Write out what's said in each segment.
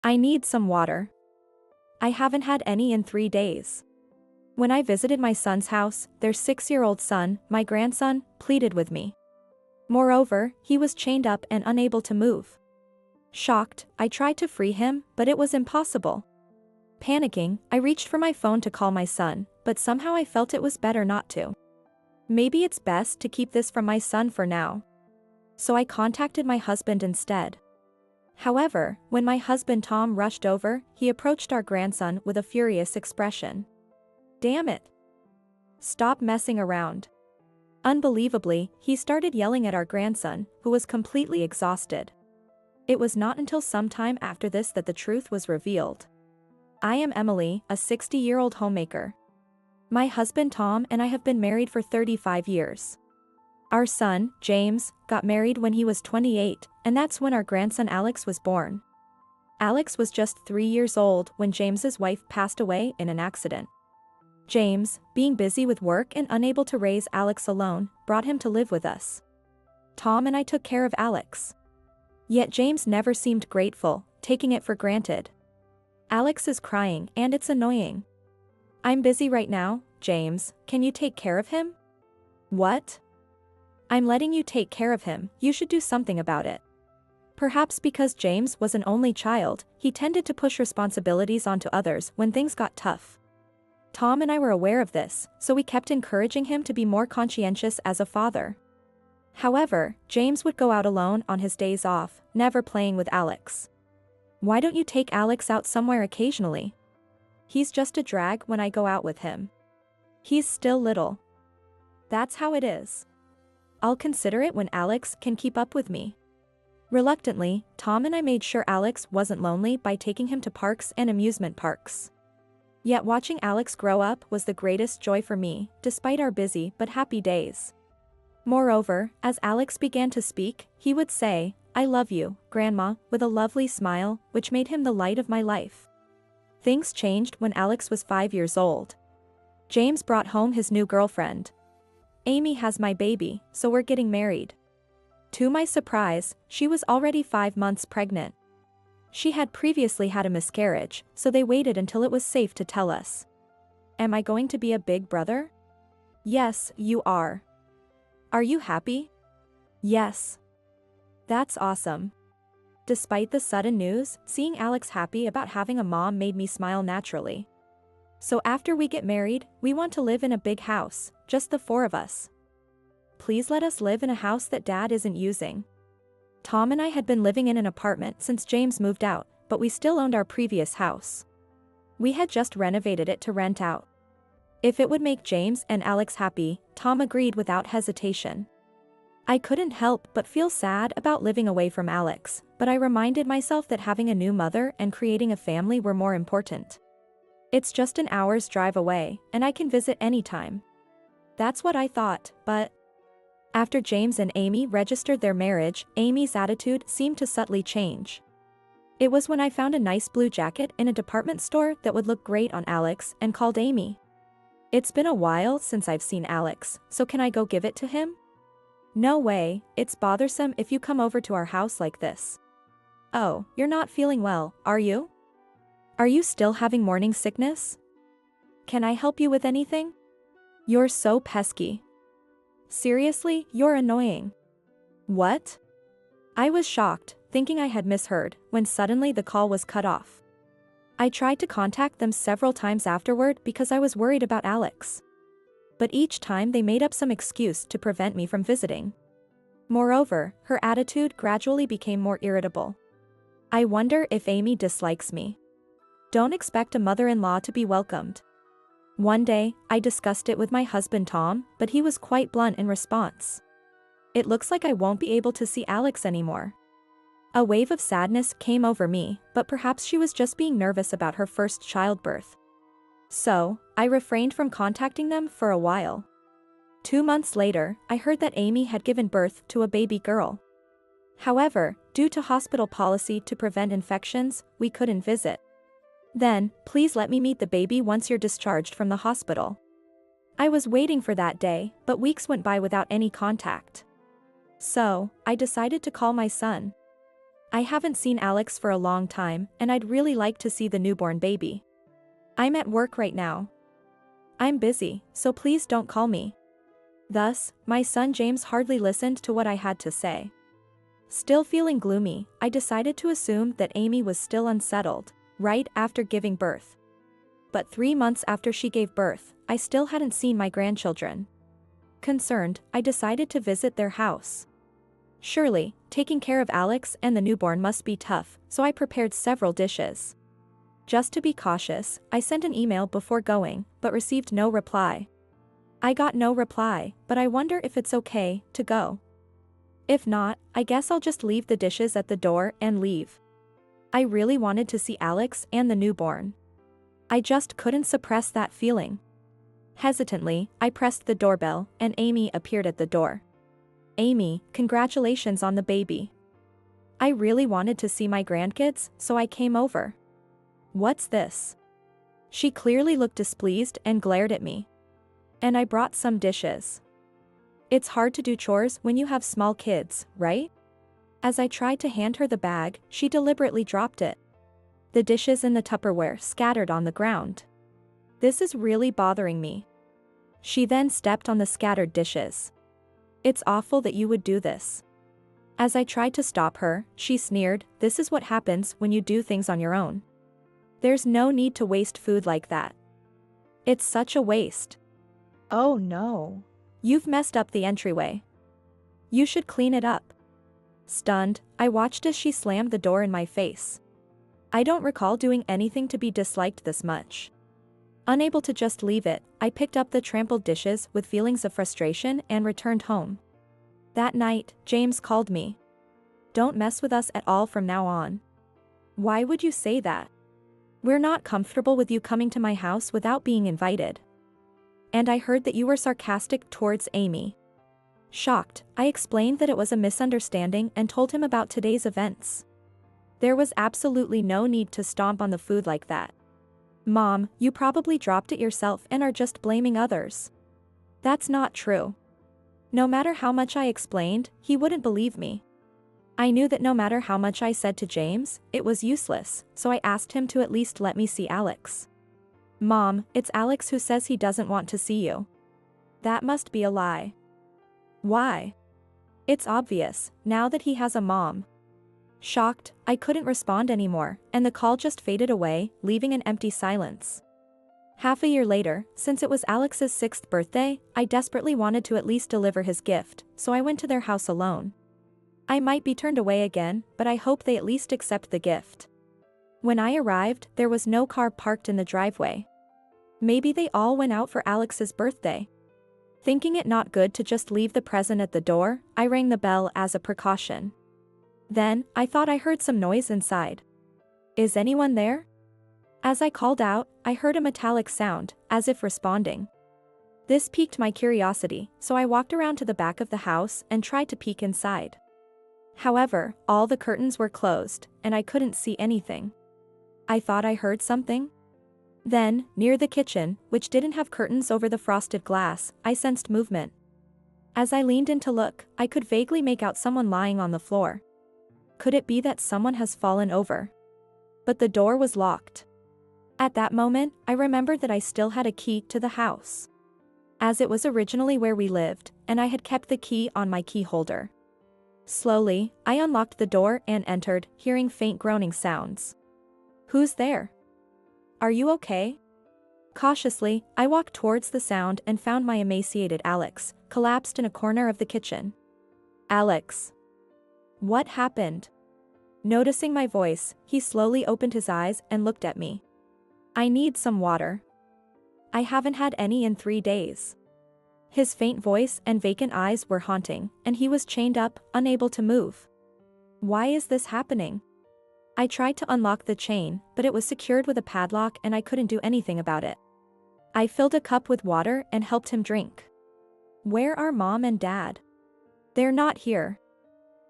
I need some water. I haven't had any in 3 days. When I visited my son's house, their 6-year-old son, my grandson, pleaded with me. Moreover, he was chained up and unable to move. Shocked, I tried to free him, but it was impossible. Panicking, I reached for my phone to call my son, but somehow I felt it was better not to. Maybe it's best to keep this from my son for now. So I contacted my husband instead. However, when my husband Tom rushed over, he approached our grandson with a furious expression. "Damn it! Stop messing around." Unbelievably, he started yelling at our grandson, who was completely exhausted. It was not until some time after this that the truth was revealed. I am Emily, a 60-year-old homemaker. My husband Tom and I have been married for 35 years. Our son, James, got married when he was 28, and that's when our grandson Alex was born. Alex was just 3 years old when James's wife passed away in an accident. James, being busy with work and unable to raise Alex alone, brought him to live with us. Tom and I took care of Alex. Yet James never seemed grateful, taking it for granted. Alex is crying and it's annoying. "I'm busy right now, James, can you take care of him?" "What? I'm letting you take care of him, you should do something about it." Perhaps because James was an only child, he tended to push responsibilities onto others when things got tough. Tom and I were aware of this, so we kept encouraging him to be more conscientious as a father. However, James would go out alone on his days off, never playing with Alex. "Why don't you take Alex out somewhere occasionally? He's just a drag when I go out with him. He's still little." "That's how it is. I'll consider it when Alex can keep up with me." Reluctantly, Tom and I made sure Alex wasn't lonely by taking him to parks and amusement parks. Yet watching Alex grow up was the greatest joy for me, despite our busy but happy days. Moreover, as Alex began to speak, he would say, "I love you, Grandma," with a lovely smile, which made him the light of my life. Things changed when Alex was 5 years old. James brought home his new girlfriend. "Amy has my baby, so we're getting married." To my surprise, she was already 5 months pregnant. She had previously had a miscarriage, so they waited until it was safe to tell us. "Am I going to be a big brother?" "Yes, you are." "Are you happy?" "Yes." "That's awesome." Despite the sudden news, seeing Alex happy about having a mom made me smile naturally. "So after we get married, we want to live in a big house, just the 4 of us. Please let us live in a house that Dad isn't using." Tom and I had been living in an apartment since James moved out, but we still owned our previous house. We had just renovated it to rent out. If it would make James and Alex happy, Tom agreed without hesitation. I couldn't help but feel sad about living away from Alex, but I reminded myself that having a new mother and creating a family were more important. It's just an hour's drive away, and I can visit anytime. That's what I thought, but after James and Amy registered their marriage, Amy's attitude seemed to subtly change. It was when I found a nice blue jacket in a department store that would look great on Alex and called Amy. "It's been a while since I've seen Alex, so can I go give it to him?" "No way, it's bothersome if you come over to our house like this." "Oh, you're not feeling well, are you? Are you still having morning sickness? Can I help you with anything? You're so pesky. Seriously, you're annoying." "What?" I was shocked, thinking I had misheard, when suddenly the call was cut off. I tried to contact them several times afterward because I was worried about Alex. But each time they made up some excuse to prevent me from visiting. Moreover, her attitude gradually became more irritable. I wonder if Amy dislikes me. Don't expect a mother-in-law to be welcomed. One day, I discussed it with my husband Tom, but he was quite blunt in response. "It looks like I won't be able to see Alex anymore." A wave of sadness came over me, but perhaps she was just being nervous about her first childbirth. So, I refrained from contacting them for a while. 2 months later, I heard that Amy had given birth to a baby girl. However, due to hospital policy to prevent infections, we couldn't visit. "Then, please let me meet the baby once you're discharged from the hospital." I was waiting for that day, but weeks went by without any contact. So, I decided to call my son. I haven't seen Alex for a long time, and I'd really like to see the newborn baby. I'm at work right now. I'm busy, so please don't call me. Thus, my son James hardly listened to what I had to say. Still feeling gloomy, I decided to assume that Amy was still unsettled, right after giving birth. But 3 months after she gave birth, I still hadn't seen my grandchildren. Concerned, I decided to visit their house. Surely, taking care of Alex and the newborn must be tough, so I prepared several dishes. Just to be cautious, I sent an email before going, but received no reply. I got no reply, but I wonder if it's okay to go. If not, I guess I'll just leave the dishes at the door and leave. I really wanted to see Alex and the newborn. I just couldn't suppress that feeling. Hesitantly, I pressed the doorbell, and Amy appeared at the door. Amy, congratulations on the baby. I really wanted to see my grandkids, so I came over. What's this? She clearly looked displeased and glared at me. And I brought some dishes. It's hard to do chores when you have small kids, right? As I tried to hand her the bag, she deliberately dropped it. The dishes in the Tupperware scattered on the ground. This is really bothering me. She then stepped on the scattered dishes. It's awful that you would do this. As I tried to stop her, she sneered, "This is what happens when you do things on your own. There's no need to waste food like that. It's such a waste. Oh no. You've messed up the entryway. You should clean it up." Stunned, I watched as she slammed the door in my face. I don't recall doing anything to be disliked this much. Unable to just leave it, I picked up the trampled dishes with feelings of frustration and returned home. That night, James called me. "Don't mess with us at all from now on." "Why would you say that? We're not comfortable with you coming to my house without being invited. And I heard that you were sarcastic towards Amy." Shocked, I explained that it was a misunderstanding and told him about today's events. There was absolutely no need to stomp on the food like that. "Mom, you probably dropped it yourself and are just blaming others." That's not true. No matter how much I explained, he wouldn't believe me. I knew that no matter how much I said to James, it was useless, so I asked him to at least let me see Alex. "Mom, it's Alex who says he doesn't want to see you." That must be a lie. Why? It's obvious, now that he has a mom. Shocked, I couldn't respond anymore, and the call just faded away, leaving an empty silence. Half a year later, since it was Alex's 6th birthday, I desperately wanted to at least deliver his gift, so I went to their house alone. I might be turned away again, but I hope they at least accept the gift. When I arrived, there was no car parked in the driveway. Maybe they all went out for Alex's birthday. Thinking it not good to just leave the present at the door, I rang the bell as a precaution. Then, I thought I heard some noise inside. "Is anyone there?" As I called out, I heard a metallic sound, as if responding. This piqued my curiosity, so I walked around to the back of the house and tried to peek inside. However, all the curtains were closed, and I couldn't see anything. I thought I heard something. Then, near the kitchen, which didn't have curtains over the frosted glass, I sensed movement. As I leaned in to look, I could vaguely make out someone lying on the floor. Could it be that someone has fallen over? But the door was locked. At that moment, I remembered that I still had a key to the house, as it was originally where we lived, and I had kept the key on my key holder. Slowly, I unlocked the door and entered, hearing faint groaning sounds. "Who's there? Are you okay?" Cautiously, I walked towards the sound and found my emaciated Alex, collapsed in a corner of the kitchen. "Alex. What happened?" Noticing my voice, he slowly opened his eyes and looked at me. "I need some water. I haven't had any in 3 days." His faint voice and vacant eyes were haunting, and he was chained up, unable to move. Why is this happening? I tried to unlock the chain, but it was secured with a padlock and I couldn't do anything about it. I filled a cup with water and helped him drink. Where are Mom and Dad? They're not here.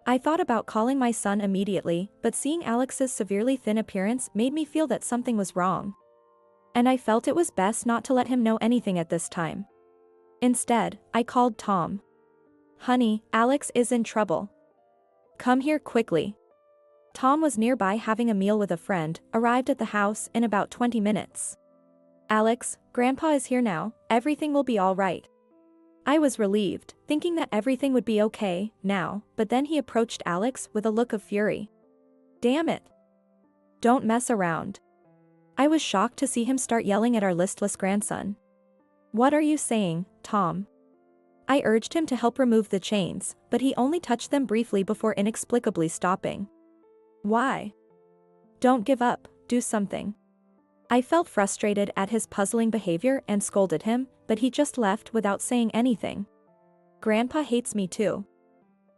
I thought about calling my son immediately, but seeing Alex's severely thin appearance made me feel that something was wrong. And I felt it was best not to let him know anything at this time. Instead, I called Tom. "Honey, Alex is in trouble. Come here quickly." Tom was nearby having a meal with a friend, arrived at the house in about 20 minutes. Alex, Grandpa is here now, everything will be all right. I was relieved, thinking that everything would be okay now, but then he approached Alex with a look of fury. Damn it. Don't mess around. I was shocked to see him start yelling at our listless grandson. What are you saying, Tom? I urged him to help remove the chains, but he only touched them briefly before inexplicably stopping. Why? Don't give up, do something. I felt frustrated at his puzzling behavior and scolded him, but he just left without saying anything. Grandpa hates me too.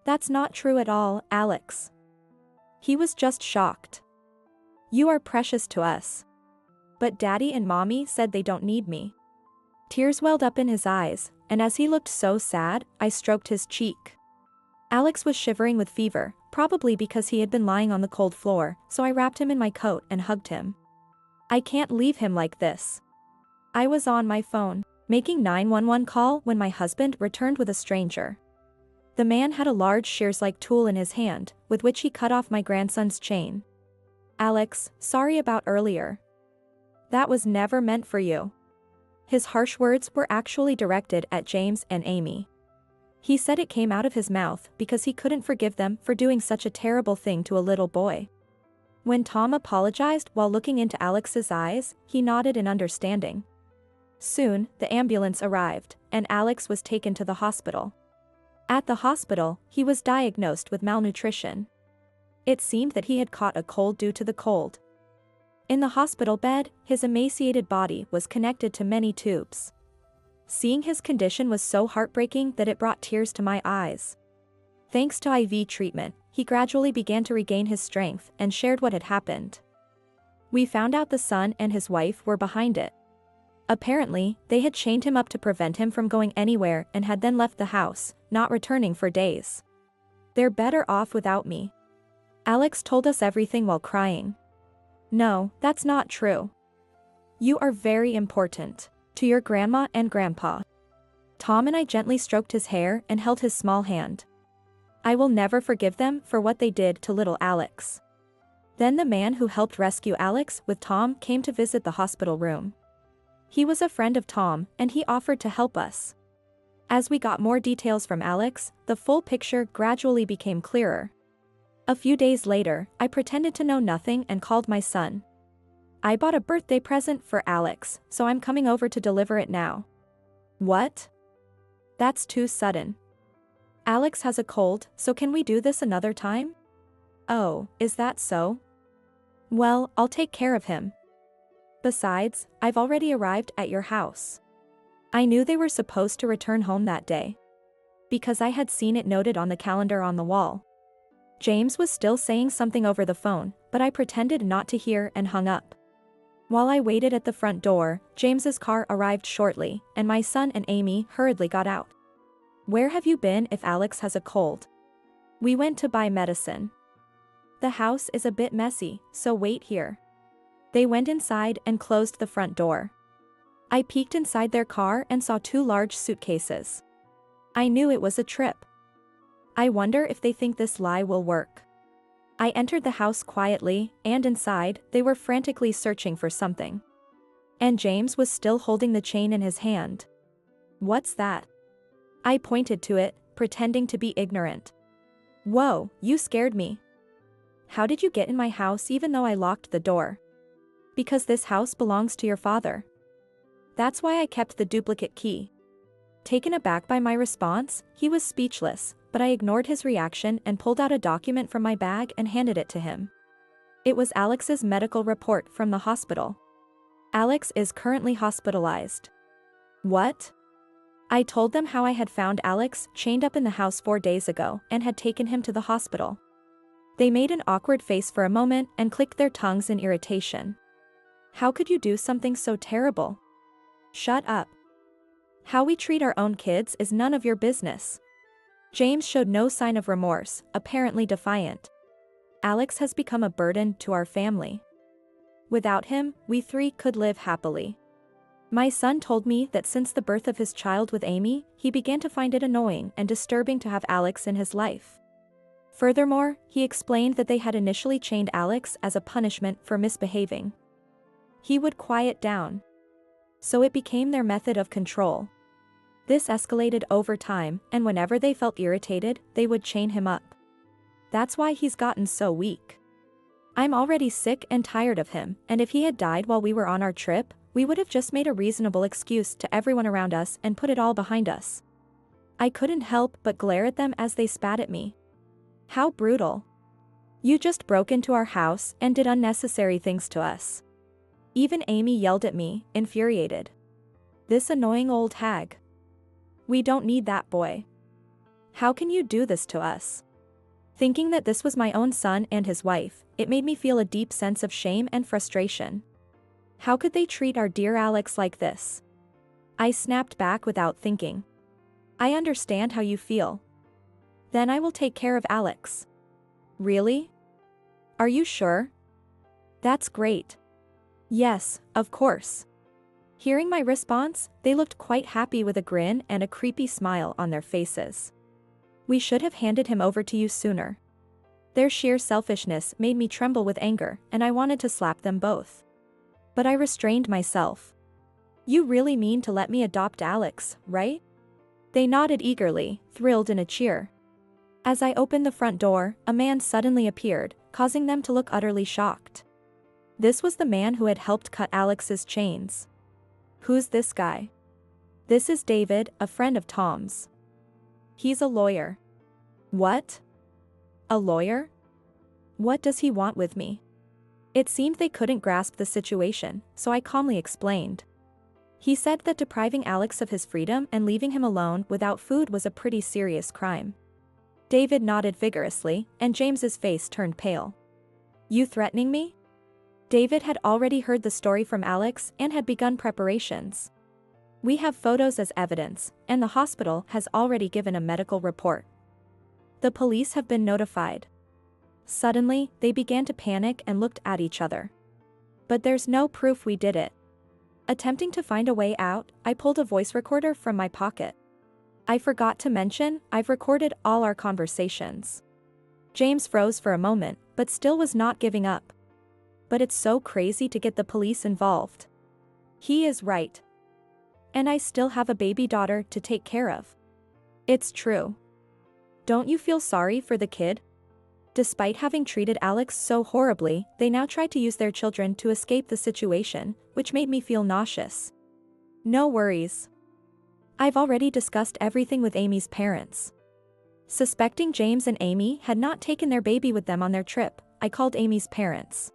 That's not true at all, Alex. He was just shocked. You are precious to us. But Daddy and Mommy said they don't need me. Tears welled up in his eyes, and as he looked so sad, I stroked his cheek. Alex was shivering with fever, probably because he had been lying on the cold floor, so I wrapped him in my coat and hugged him. I can't leave him like this. I was on my phone, making 911 call when my husband returned with a stranger. The man had a large shears-like tool in his hand, with which he cut off my grandson's chain. Alex, sorry about earlier. That was never meant for you. His harsh words were actually directed at James and Amy. He said it came out of his mouth because he couldn't forgive them for doing such a terrible thing to a little boy. When Tom apologized while looking into Alex's eyes, he nodded in understanding. Soon, the ambulance arrived, and Alex was taken to the hospital. At the hospital, he was diagnosed with malnutrition. It seemed that he had caught a cold due to the cold. In the hospital bed, his emaciated body was connected to many tubes. Seeing his condition was so heartbreaking that it brought tears to my eyes. Thanks to IV treatment, he gradually began to regain his strength and shared what had happened. We found out the son and his wife were behind it. Apparently, they had chained him up to prevent him from going anywhere and had then left the house, not returning for days. They're better off without me. Alex told us everything while crying. No, that's not true. You are very important to your grandma and grandpa. Tom and I gently stroked his hair and held his small hand. I will never forgive them for what they did to little Alex. Then the man who helped rescue Alex with Tom came to visit the hospital room. He was a friend of Tom, and he offered to help us. As we got more details from Alex, the full picture gradually became clearer. A few days later, I pretended to know nothing and called my son. I bought a birthday present for Alex, so I'm coming over to deliver it now. What? That's too sudden. Alex has a cold, so can we do this another time? Oh, is that so? Well, I'll take care of him. Besides, I've already arrived at your house. I knew they were supposed to return home that day, because I had seen it noted on the calendar on the wall. James was still saying something over the phone, but I pretended not to hear and hung up. While I waited at the front door, James's car arrived shortly, and my son and Amy hurriedly got out. Where have you been if Alex has a cold? We went to buy medicine. The house is a bit messy, so wait here. They went inside and closed the front door. I peeked inside their car and saw 2 large suitcases. I knew it was a trip. I wonder if they think this lie will work. I entered the house quietly, and inside, they were frantically searching for something. And James was still holding the chain in his hand. What's that? I pointed to it, pretending to be ignorant. Whoa, you scared me. How did you get in my house even though I locked the door? Because this house belongs to your father. That's why I kept the duplicate key. Taken aback by my response, he was speechless, but I ignored his reaction and pulled out a document from my bag and handed it to him. It was Alex's medical report from the hospital. Alex is currently hospitalized. What? I told them how I had found Alex chained up in the house 4 days ago and had taken him to the hospital. They made an awkward face for a moment and clicked their tongues in irritation. How could you do something so terrible? Shut up. How we treat our own kids is none of your business. James showed no sign of remorse, apparently defiant. Alex has become a burden to our family. Without him, we 3 could live happily. My son told me that since the birth of his child with Amy, he began to find it annoying and disturbing to have Alex in his life. Furthermore, he explained that they had initially chained Alex as a punishment for misbehaving. He would quiet down. So it became their method of control. This escalated over time, and whenever they felt irritated, they would chain him up. That's why he's gotten so weak. I'm already sick and tired of him, and if he had died while we were on our trip, we would have just made a reasonable excuse to everyone around us and put it all behind us. I couldn't help but glare at them as they spat at me. How brutal. You just broke into our house and did unnecessary things to us. Even Amy yelled at me, infuriated. This annoying old hag. We don't need that boy. How can you do this to us? Thinking that this was my own son and his wife, it made me feel a deep sense of shame and frustration. How could they treat our dear Alex like this? I snapped back without thinking. I understand how you feel. Then I will take care of Alex. Really? Are you sure? That's great. Yes, of course. Hearing my response, they looked quite happy with a grin and a creepy smile on their faces. We should have handed him over to you sooner. Their sheer selfishness made me tremble with anger, and I wanted to slap them both. But I restrained myself. You really mean to let me adopt Alex, right? They nodded eagerly, thrilled in a cheer. As I opened the front door, a man suddenly appeared, causing them to look utterly shocked. This was the man who had helped cut Alex's chains. Who's this guy? This is David, a friend of Tom's. He's a lawyer. What? A lawyer? What does he want with me? It seemed they couldn't grasp the situation, so I calmly explained. He said that depriving Alex of his freedom and leaving him alone without food was a pretty serious crime. David nodded vigorously, and James's face turned pale. You threatening me? David had already heard the story from Alex and had begun preparations. We have photos as evidence, and the hospital has already given a medical report. The police have been notified. Suddenly, they began to panic and looked at each other. But there's no proof we did it. Attempting to find a way out, I pulled a voice recorder from my pocket. I forgot to mention, I've recorded all our conversations. James froze for a moment, but still was not giving up. But it's so crazy to get the police involved. He is right. And I still have a baby daughter to take care of. It's true. Don't you feel sorry for the kid? Despite having treated Alex so horribly, they now tried to use their children to escape the situation, which made me feel nauseous. No worries. I've already discussed everything with Amy's parents. Suspecting James and Amy had not taken their baby with them on their trip, I called Amy's parents.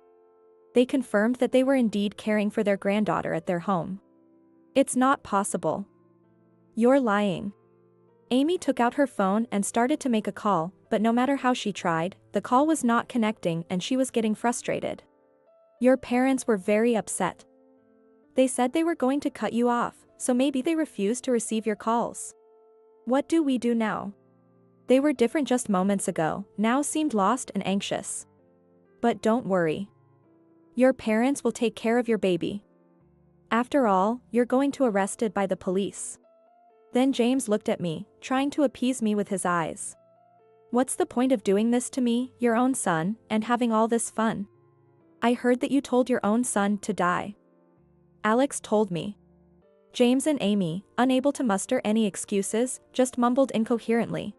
They confirmed that they were indeed caring for their granddaughter at their home. It's not possible. You're lying. Amy took out her phone and started to make a call, but no matter how she tried, the call was not connecting and she was getting frustrated. Your parents were very upset. They said they were going to cut you off, so maybe they refused to receive your calls. What do we do now? They were different just moments ago, now seemed lost and anxious. But don't worry. Your parents will take care of your baby. After all, you're going to be arrested by the police. Then James looked at me, trying to appease me with his eyes. What's the point of doing this to me, your own son, and having all this fun? I heard that you told your own son to die. Alex told me. James and Amy, unable to muster any excuses, just mumbled incoherently.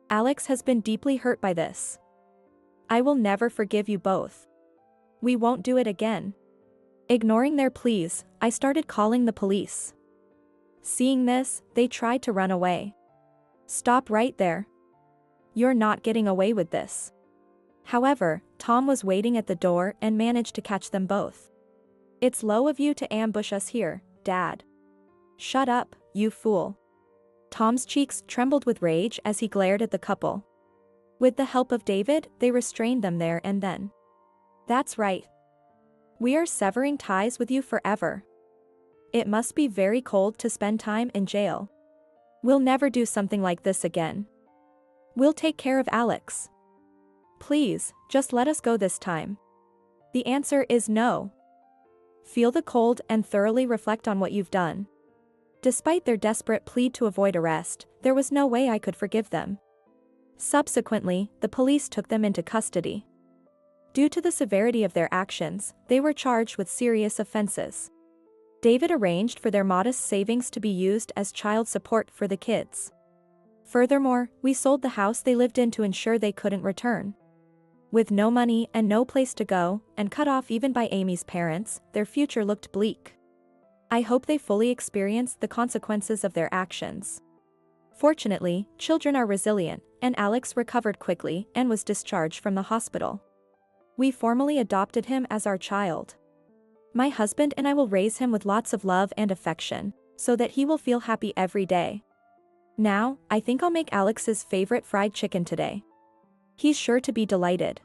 Alex has been deeply hurt by this. I will never forgive you both. We won't do it again. Ignoring their pleas, I started calling the police. Seeing this, they tried to run away. Stop right there. You're not getting away with this. However, Tom was waiting at the door and managed to catch them both. It's low of you to ambush us here, Dad. Shut up, you fool. Tom's cheeks trembled with rage as he glared at the couple. With the help of David, they restrained them there and then. That's right. We are severing ties with you forever. It must be very cold to spend time in jail. We'll never do something like this again. We'll take care of Alex. Please, just let us go this time. The answer is no. Feel the cold and thoroughly reflect on what you've done. Despite their desperate plea to avoid arrest, there was no way I could forgive them. Subsequently, the police took them into custody. Due to the severity of their actions, they were charged with serious offenses. David arranged for their modest savings to be used as child support for the kids. Furthermore, we sold the house they lived in to ensure they couldn't return. With no money and no place to go, and cut off even by Amy's parents, their future looked bleak. I hope they fully experienced the consequences of their actions. Fortunately, children are resilient, and Alex recovered quickly and was discharged from the hospital. We formally adopted him as our child. My husband and I will raise him with lots of love and affection, so that he will feel happy every day. Now, I think I'll make Alex's favorite fried chicken today. He's sure to be delighted.